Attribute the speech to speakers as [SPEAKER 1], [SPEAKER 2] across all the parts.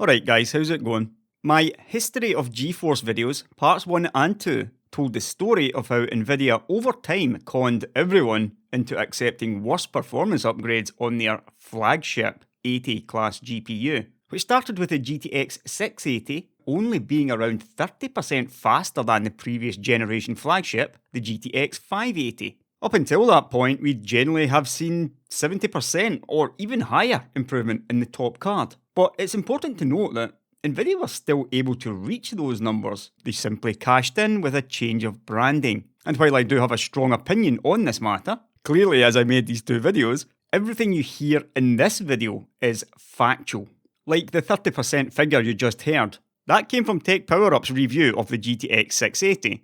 [SPEAKER 1] Alright guys, how's it going? My History of GeForce videos, parts 1 and 2, told the story of how Nvidia over time conned everyone into accepting worse performance upgrades on their flagship 80 class GPU, which started with the GTX 680 only being around 30% faster than the previous generation flagship, the GTX 580. Up until that point, we generally have seen 70% or even higher improvement in the top card. But it's important to note that Nvidia was still able to reach those numbers. They simply cashed in with a change of branding. And while I do have a strong opinion on this matter, clearly as I made these two videos, everything you hear in this video is factual. Like the 30% figure you just heard, that came from Tech Power Up's review of the GTX 680.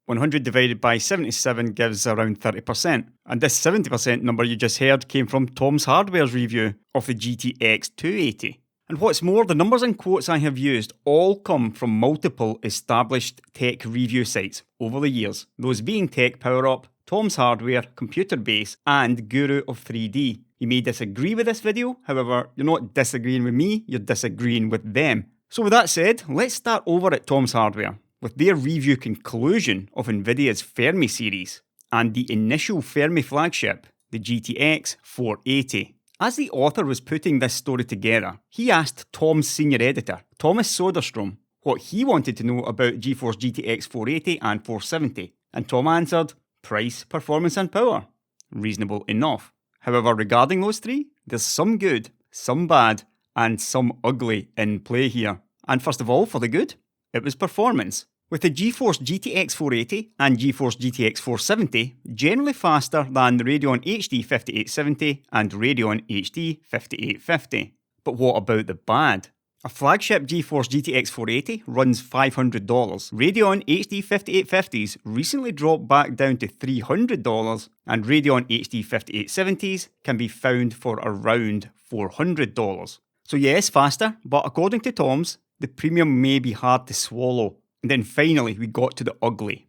[SPEAKER 1] 100 divided by 77 gives around 30%, and this 70% number you just heard came from Tom's Hardware's review of the GTX 280. And what's more, the numbers and quotes I have used all come from multiple established tech review sites over the years, those being Tech Power Up, Tom's Hardware, Computer Base, and Guru of 3D. You may disagree with this video, however, you're not disagreeing with me, you're disagreeing with them. So with that said, let's start over at Tom's Hardware, with their review conclusion of Nvidia's Fermi series, and the initial Fermi flagship, the GTX 480. As the author was putting this story together, he asked Tom's senior editor, Thomas Soderstrom, what he wanted to know about GeForce GTX 480 and 470, and Tom answered, price, performance and power. Reasonable enough. However, regarding those three, there's some good, some bad, and some ugly in play here. And first of all, for the good, it was performance. With the GeForce GTX 480 and GeForce GTX 470 generally faster than the Radeon HD 5870 and Radeon HD 5850. But what about the bad? A flagship GeForce GTX 480 runs $500. Radeon HD 5850s recently dropped back down to $300, and Radeon HD 5870s can be found for around $400. So yes, faster, but according to Tom's, the premium may be hard to swallow. And then finally, we got to the ugly.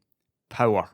[SPEAKER 1] Power.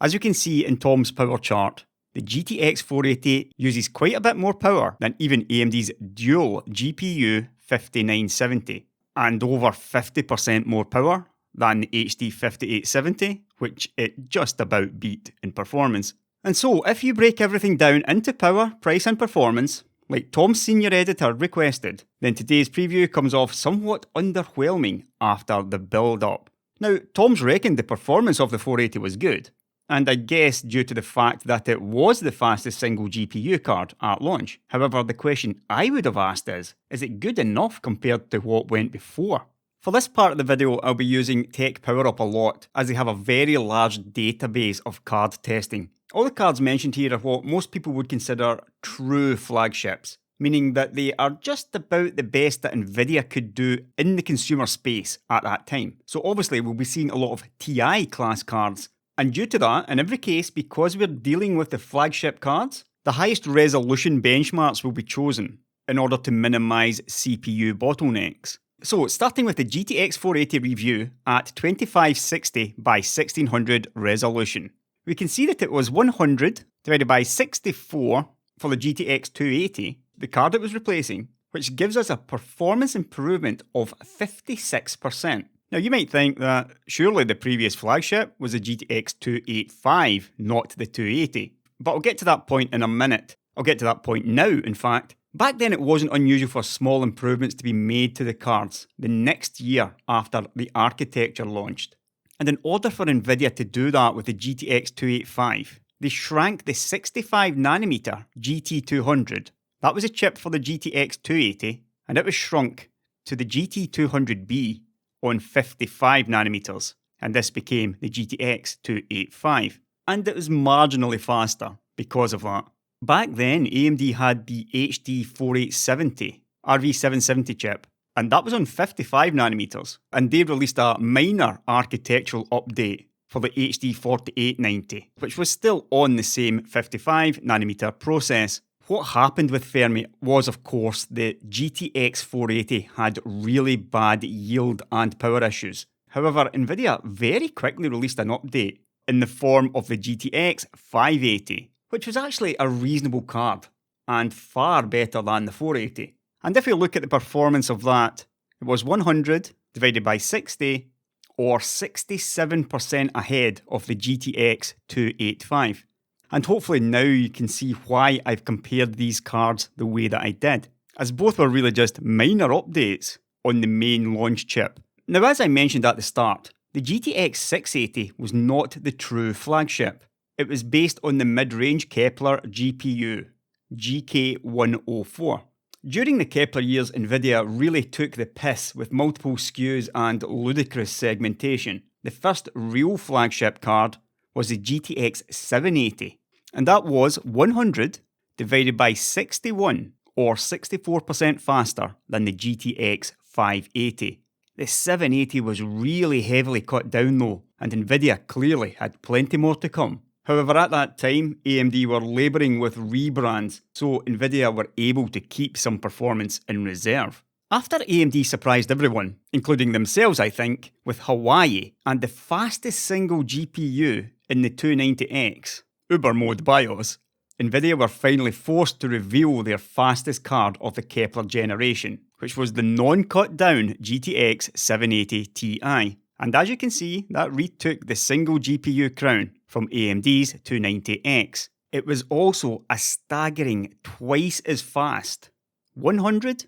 [SPEAKER 1] As you can see in Tom's power chart, the GTX 480 uses quite a bit more power than even AMD's dual GPU 5970, and over 50% more power than the HD 5870, which it just about beat in performance. And so, if you break everything down into power, price and performance, like Tom's senior editor requested, then today's preview comes off somewhat underwhelming after the build-up. Now, Tom's reckoned the performance of the 480 was good, and I guess due to the fact that it was the fastest single GPU card at launch. However, the question I would have asked is it good enough compared to what went before? For this part of the video, I'll be using Tech Power Up a lot, as they have a very large database of card testing. All the cards mentioned here are what most people would consider true flagships, meaning that they are just about the best that Nvidia could do in the consumer space at that time. So obviously we'll be seeing a lot of TI class cards, and due to that, in every case, because we're dealing with the flagship cards, the highest resolution benchmarks will be chosen in order to minimise CPU bottlenecks. So starting with the GTX 480 review at 2560 by 1600 resolution. We can see that it was 100 divided by 64 for the GTX 280, the card it was replacing, which gives us a performance improvement of 56%. Now you might think that surely the previous flagship was the GTX 285, not the 280. But I'll get to that point in a minute. I'll get to that point now, in fact. Back then it wasn't unusual for small improvements to be made to the cards the next year after the architecture launched. And in order for Nvidia to do that with the GTX 285, they shrank the 65nm GT200. That was a chip for the GTX 280, and it was shrunk to the GT200B on 55nm, and this became the GTX 285. And it was marginally faster because of that. Back then, AMD had the HD 4870 RV770 chip, and that was on 55nm, and they released a minor architectural update for the HD 4890, which was still on the same 55nm process. What happened with Fermi was, of course, the GTX 480 had really bad yield and power issues. However, Nvidia very quickly released an update in the form of the GTX 580, which was actually a reasonable card, and far better than the 480. And if you look at the performance of that It was 100 divided by 60, or 67% ahead of the GTX 285. And hopefully now you can see why I've compared these cards the way that I did, as both were really just minor updates on the main launch chip. Now, as I mentioned at the start, the GTX 680 was not the true flagship. It was based on the mid-range Kepler GPU, GK104. During the Kepler years, Nvidia really took the piss with multiple SKUs and ludicrous segmentation. The first real flagship card was the GTX 780, and that was 100 divided by 61, or 64% faster than the GTX 580. The 780 was really heavily cut down though, and Nvidia clearly had plenty more to come. However, at that time, AMD were labouring with rebrands, so Nvidia were able to keep some performance in reserve. After AMD surprised everyone, including themselves I think, with Hawaii and the fastest single GPU in the 290X, Uber mode BIOS, Nvidia were finally forced to reveal their fastest card of the Kepler generation, which was the non-cut down GTX 780 Ti. And as you can see, that retook the single GPU crown from AMD's 290X. It was also a staggering twice as fast, 100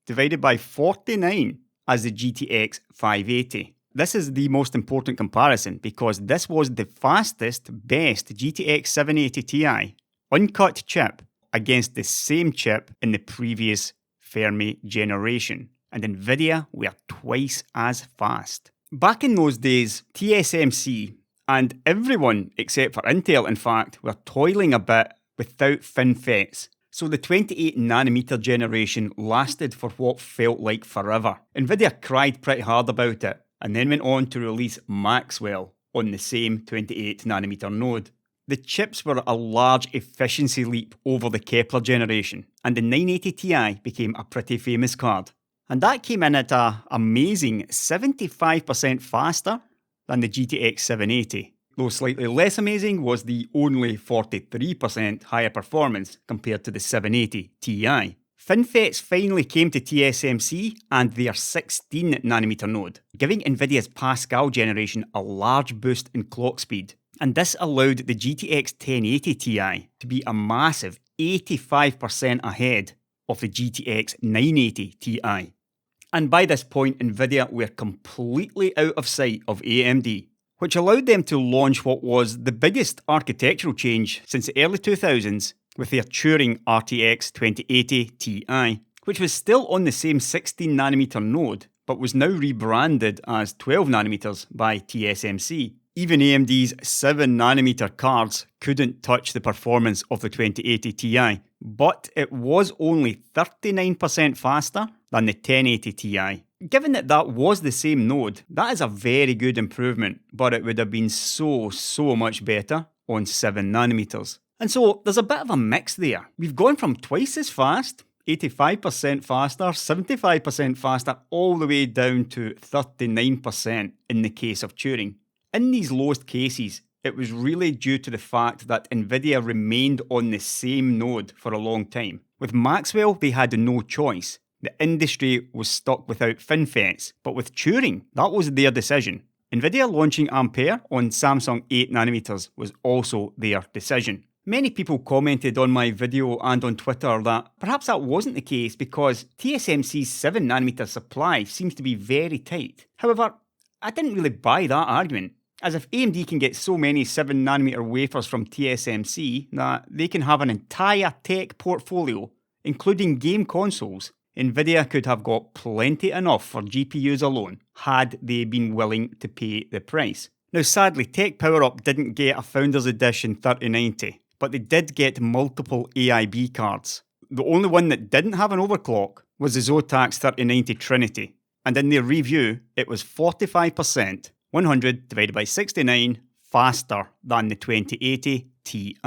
[SPEAKER 1] divided by 49, as the GTX 580. This is the most important comparison because this was the fastest, best GTX 780 Ti uncut chip against the same chip in the previous Fermi generation, and Nvidia were twice as fast. Back in those days, TSMC, and everyone except for Intel in fact, were toiling a bit without FinFETs. So the 28nm generation lasted for what felt like forever. Nvidia cried pretty hard about it, and then went on to release Maxwell on the same 28nm node. The chips were a large efficiency leap over the Kepler generation, and the 980 Ti became a pretty famous card. And that came in at an amazing 75% faster than the GTX 780. Though slightly less amazing was the only 43% higher performance compared to the 780 Ti. FinFETs finally came to TSMC and their 16nm node, giving Nvidia's Pascal generation a large boost in clock speed. And this allowed the GTX 1080 Ti to be a massive 85% ahead of the GTX 980 Ti. And by this point, Nvidia were completely out of sight of AMD, which allowed them to launch what was the biggest architectural change since the early 2000s with their Turing RTX 2080 Ti, which was still on the same 16nm node, but was now rebranded as 12nm by TSMC. Even AMD's 7nm cards couldn't touch the performance of the 2080 Ti, but it was only 39% faster than the 1080 Ti. Given that that was the same node, that is a very good improvement, but it would have been so much better on 7nm. And so there's a bit of a mix there. We've gone from twice as fast, 85% faster, 75% faster, all the way down to 39% in the case of Turing. In these lowest cases, it was really due to the fact that Nvidia remained on the same node for a long time. With Maxwell, they had no choice. The industry was stuck without FinFETs, but with Turing, that was their decision. Nvidia launching Ampere on Samsung 8nm was also their decision. Many people commented on my video and on Twitter that perhaps that wasn't the case because TSMC's 7nm supply seems to be very tight. However, I didn't really buy that argument, as if AMD can get so many 7nm wafers from TSMC that they can have an entire tech portfolio, including game consoles, Nvidia could have got plenty enough for GPUs alone, had they been willing to pay the price. Now sadly, Tech Power Up didn't get a Founders Edition 3090, but they did get multiple AIB cards. The only one that didn't have an overclock was the Zotac 3090 Trinity, and in their review, it was 45%, 100 divided by 69, faster than the 2080 Ti.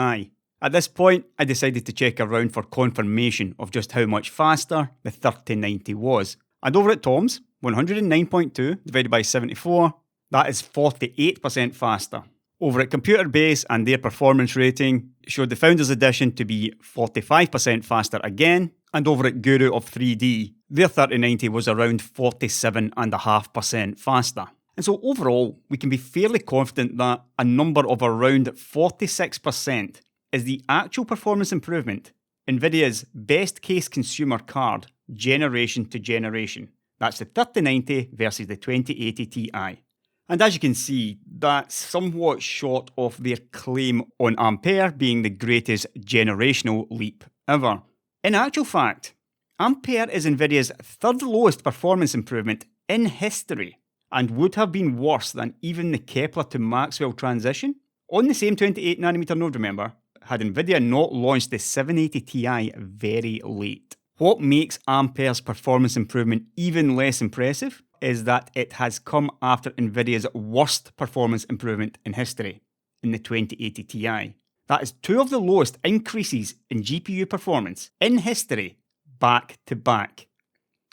[SPEAKER 1] At this point, I decided to check around for confirmation of just how much faster the 3090 was. And over at Tom's, 109.2 divided by 74, that is 48% faster. Over at Computer Base and their performance rating showed the Founders Edition to be 45% faster again, And over at Guru of 3D, their 3090 was around 47.5% faster. And so overall, we can be fairly confident that a number of around 46% is the actual performance improvement NVIDIA's best case consumer card generation to generation. That's the 3090 versus the 2080 Ti. And as you can see, that's somewhat short of their claim on Ampere being the greatest generational leap ever. In actual fact, Ampere is NVIDIA's third lowest performance improvement in history and would have been worse than even the Kepler to Maxwell transition. On the same 28nm node, remember, had NVIDIA not launched the 780 Ti very late. What makes Ampere's performance improvement even less impressive is that it has come after NVIDIA's worst performance improvement in history, in the 2080 Ti. That is two of the lowest increases in GPU performance in history, back to back.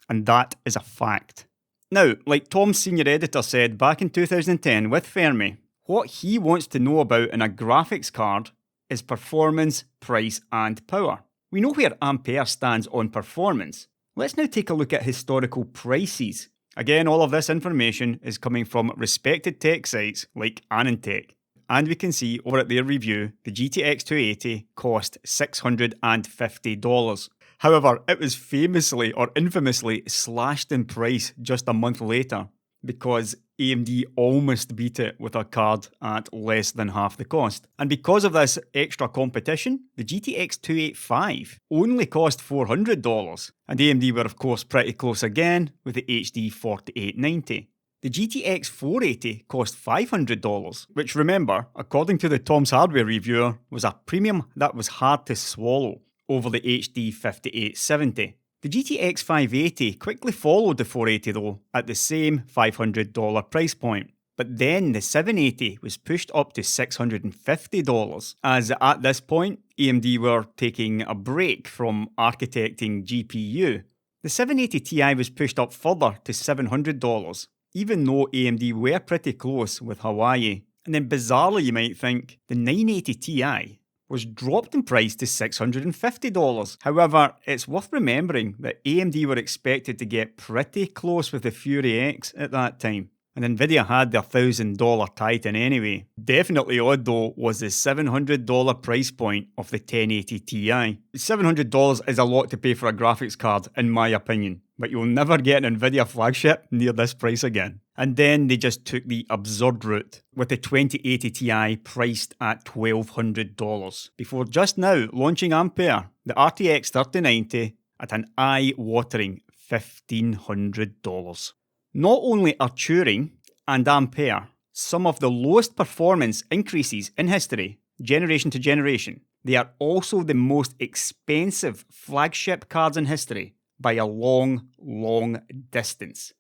[SPEAKER 1] And that is a fact. Now, like Tom's senior editor said back in 2010 with Fermi, what he wants to know about in a graphics card is performance, price, and power. We know where Ampere stands on performance. Let's now take a look at historical prices. Again, all of this information is coming from respected tech sites like AnandTech. And we can see over at their review, the GTX 280 cost $650. However, it was famously or infamously slashed in price just a month later because AMD almost beat it with a card at less than half the cost. And because of this extra competition, the GTX 285 only cost $400, and AMD were of course pretty close again with the HD 4890. The GTX 480 cost $500, which remember, according to the Tom's Hardware reviewer, was a premium that was hard to swallow over the HD 5870. The GTX 580 quickly followed the 480 though, at the same $500 price point. But then the 780 was pushed up to $650, as at this point, AMD were taking a break from architecting GPU. The 780 Ti was pushed up further to $700, even though AMD were pretty close with Hawaii. And then bizarrely you might think, the 980 Ti was dropped in price to $650. However, it's worth remembering that AMD were expected to get pretty close with the Fury X at that time, and Nvidia had their $1,000 Titan anyway. Definitely odd though was the $700 price point of the 1080 Ti. $700 is a lot to pay for a graphics card in my opinion, but you'll never get an Nvidia flagship near this price again. And then they just took the absurd route, with the 2080 Ti priced at $1,200, before just now launching Ampere, the RTX 3090, at an eye-watering $1,500. Not only are Turing and Ampere some of the lowest performance increases in history, generation to generation, they are also the most expensive flagship cards in history by a long, long distance.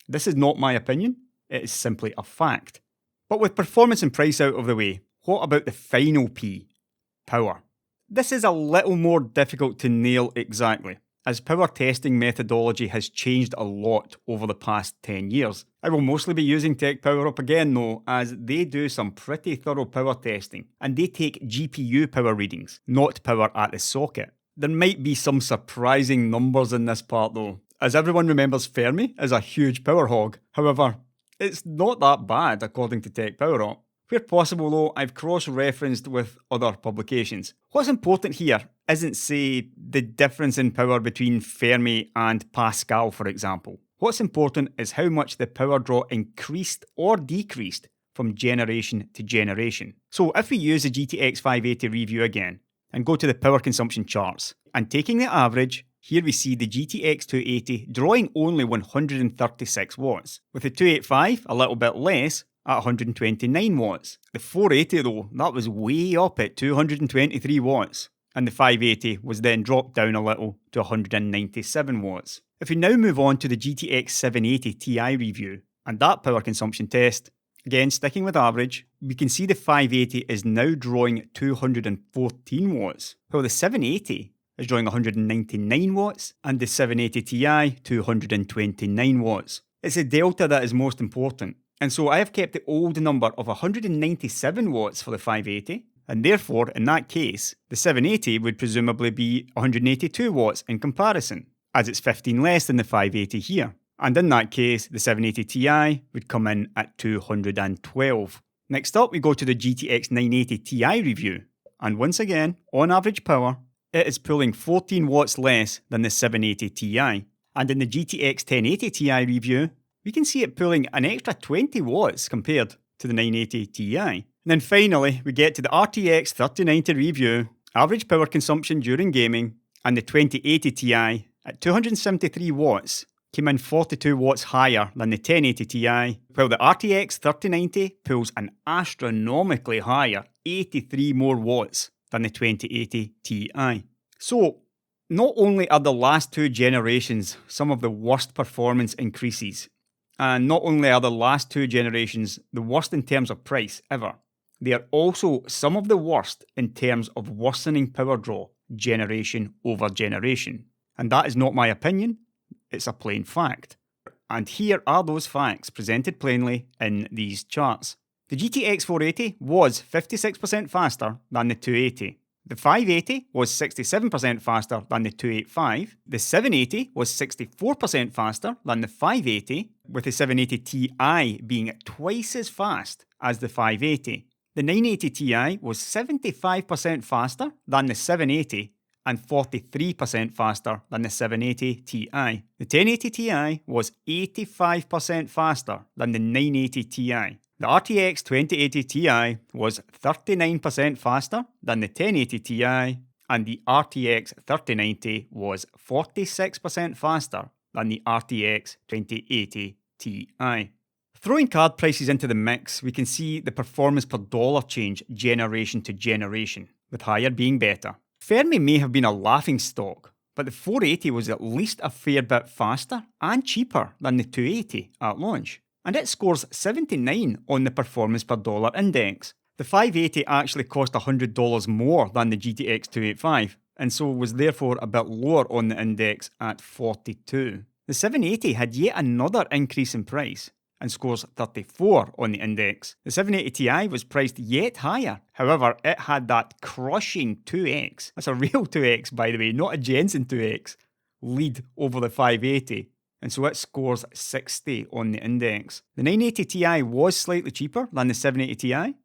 [SPEAKER 1] This is not my opinion, it is simply a fact. But with performance and price out of the way, what about the final P? Power. This is a little more difficult to nail exactly, as power testing methodology has changed a lot over the past 10 years. I will mostly be using Tech Power Up again though, as they do some pretty thorough power testing, and they take GPU power readings, not power at the socket. There might be some surprising numbers in this part though, as everyone remembers Fermi as a huge power hog. However, it's not that bad according to Tech Power Up. Where possible though, I've cross-referenced with other publications. What's important here isn't, say, the difference in power between Fermi and Pascal, for example. What's important is how much the power draw increased or decreased from generation to generation. So if we use the GTX 580 review again, and go to the power consumption charts, and taking the average, here we see the GTX 280 drawing only 136 watts, with the 285 a little bit less at 129 watts. The 480 though, that was way up at 223 watts, and the 580 was then dropped down a little to 197 watts. If we now move on to the GTX 780 Ti review, and that power consumption test, again sticking with average, we can see the 580 is now drawing 214 watts, while the 780 is drawing 199 watts, and the 780 Ti 229 watts. It's the delta that is most important, and so I have kept the old number of 197 watts for the 580, and therefore, in that case, the 780 would presumably be 182 watts in comparison, as it's 15 less than the 580 here. And in that case, the 780 Ti would come in at 212. Next up, we go to the GTX 980 Ti review, and once again, on average power, it is pulling 14 watts less than the 780 Ti. And in the GTX 1080 Ti review, we can see it pulling an extra 20 watts compared to the 980 Ti. And then finally, we get to the RTX 3090 review, average power consumption during gaming, and the 2080 Ti at 273 watts came in 42 watts higher than the 1080 Ti, while the RTX 3090 pulls an astronomically higher 83 more watts than the 2080 Ti. So, not only are the last two generations some of the worst performance increases, and not only are the last two generations the worst in terms of price ever, they are also some of the worst in terms of worsening power draw generation over generation. And that is not my opinion, it's a plain fact. And here are those facts presented plainly in these charts. The GTX 480 was 56% faster than the 280. The 580 was 67% faster than the 285. The 780 was 64% faster than the 580, with the 780 Ti being twice as fast as the 580. The 980 Ti was 75% faster than the 780 and 43% faster than the 780 Ti. The 1080 Ti was 85% faster than the 980 Ti. The RTX 2080 Ti was 39% faster than the 1080 Ti, and the RTX 3090 was 46% faster than the RTX 2080 Ti. Throwing card prices into the mix, we can see the performance per dollar change generation to generation, with higher being better. Fermi may have been a laughingstock, but the 480 was at least a fair bit faster and cheaper than the 280 at launch. And it scores 79 on the performance per dollar index. The 580 actually cost $100 more than the GTX 285, and so was therefore a bit lower on the index at 42. The 780 had yet another increase in price, and scores 34 on the index. The 780 Ti was priced yet higher, however it had that crushing 2x, that's a real 2x by the way, not a Jensen 2x, lead over the 580. And so it scores 60 on the index. The 980 Ti was slightly cheaper than the 780 Ti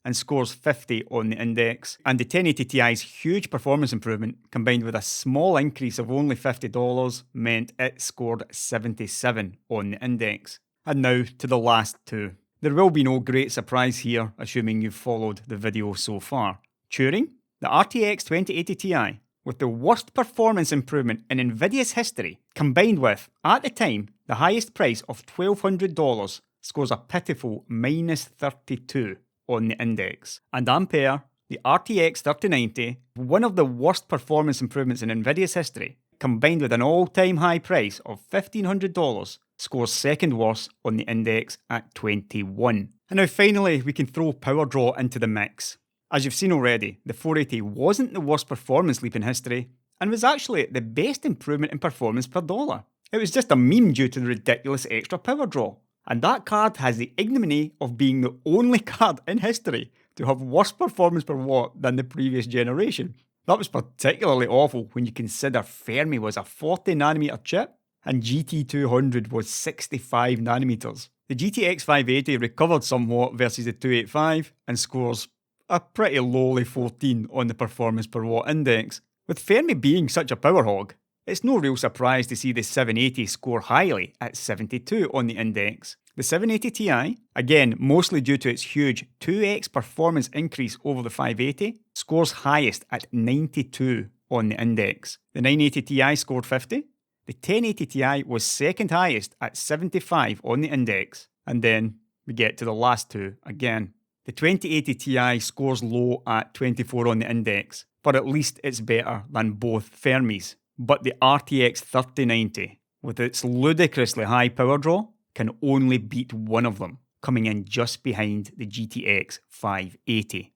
[SPEAKER 1] and scores 50 on the index. And the 1080 Ti's huge performance improvement combined with a small increase of only $50 meant it scored 77 on the index. And now to the last two. There will be no great surprise here, assuming you've followed the video so far. Turing, the RTX 2080 Ti, with the worst performance improvement in Nvidia's history, combined with, at the time, the highest price of $1,200, scores a pitiful minus 32 on the index. And Ampere, the RTX 3090, one of the worst performance improvements in Nvidia's history, combined with an all-time high price of $1,500, scores second worst on the index at 21. And now finally, we can throw power draw into the mix. As you've seen already, the 480 wasn't the worst performance leap in history, and was actually the best improvement in performance per dollar. It was just a meme due to the ridiculous extra power draw. And that card has the ignominy of being the only card in history to have worse performance per watt than the previous generation. That was particularly awful when you consider Fermi was a 40nm chip, and GT200 was 65nm. The GTX 580 recovered somewhat versus the 285, and scores a pretty lowly 14 on the performance per watt index. With Fermi being such a power hog, it's no real surprise to see the 780 score highly at 72 on the index. The 780 Ti, again mostly due to its huge 2x performance increase over the 580, scores highest at 92 on the index. The 980 Ti scored 50. The 1080 Ti was second highest at 75 on the index. And then we get to the last two again. The 2080 Ti scores low at 24 on the index, but at least it's better than both Fermis. But the RTX 3090, with its ludicrously high power draw, can only beat one of them, coming in just behind the GTX 580.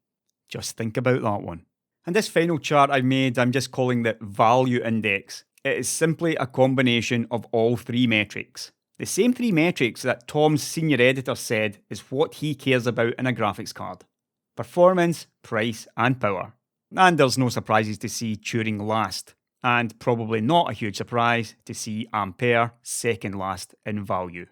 [SPEAKER 1] Just think about that one. And this final chart I've made, I'm just calling the value index. It is simply a combination of all three metrics. The same three metrics that Tom's senior editor said is what he cares about in a graphics card. performance, price and power. And there's no surprises to see Turing last, and probably not a huge surprise to see Ampere second last in value,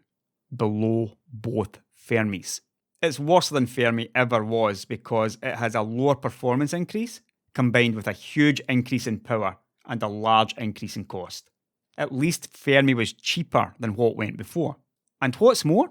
[SPEAKER 1] below both Fermis. It's worse than Fermi ever was because it has a lower performance increase combined with a huge increase in power and a large increase in cost. At least Fermi was cheaper than what went before. And what's more,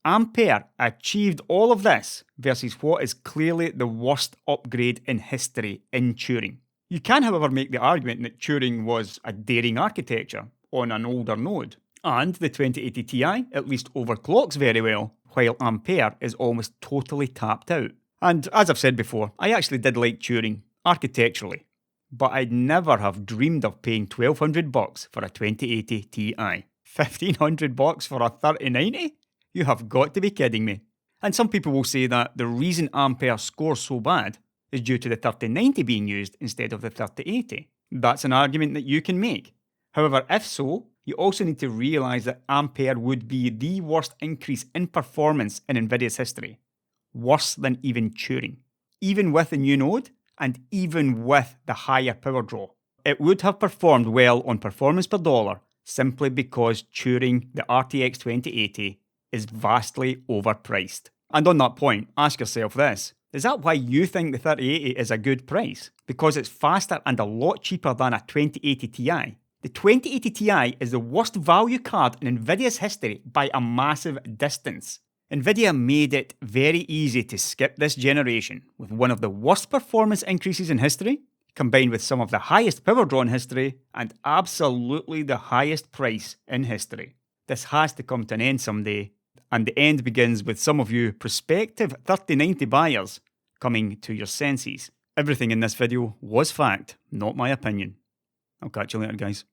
[SPEAKER 1] Ampere achieved all of this versus what is clearly the worst upgrade in history in Turing. You can, however, make the argument that Turing was a daring architecture on an older node, and the 2080 Ti at least overclocks very well, while Ampere is almost totally tapped out. And as I've said before, I actually did like Turing, architecturally, but I'd never have dreamed of paying $1,200 for a 2080 Ti. $1,500 for a 3090? You have got to be kidding me. And some people will say that the reason Ampere scores so bad is due to the 3090 being used instead of the 3080. That's an argument that you can make. However, if so, you also need to realise that Ampere would be the worst increase in performance in NVIDIA's history. Worse than even Turing. Even with the new node, and even with the higher power draw. It would have performed well on performance per dollar simply because Turing, the RTX 2080, is vastly overpriced. And on that point, ask yourself this. Is that why you think the 3080 is a good price? Because it's faster and a lot cheaper than a 2080 Ti. The 2080 Ti is the worst value card in NVIDIA's history by a massive distance. NVIDIA made it very easy to skip this generation with one of the worst performance increases in history, combined with some of the highest power draw in history, and absolutely the highest price in history. This has to come to an end someday, and the end begins with some of you prospective 3090 buyers coming to your senses. Everything in this video was fact, not my opinion. I'll catch you later, guys.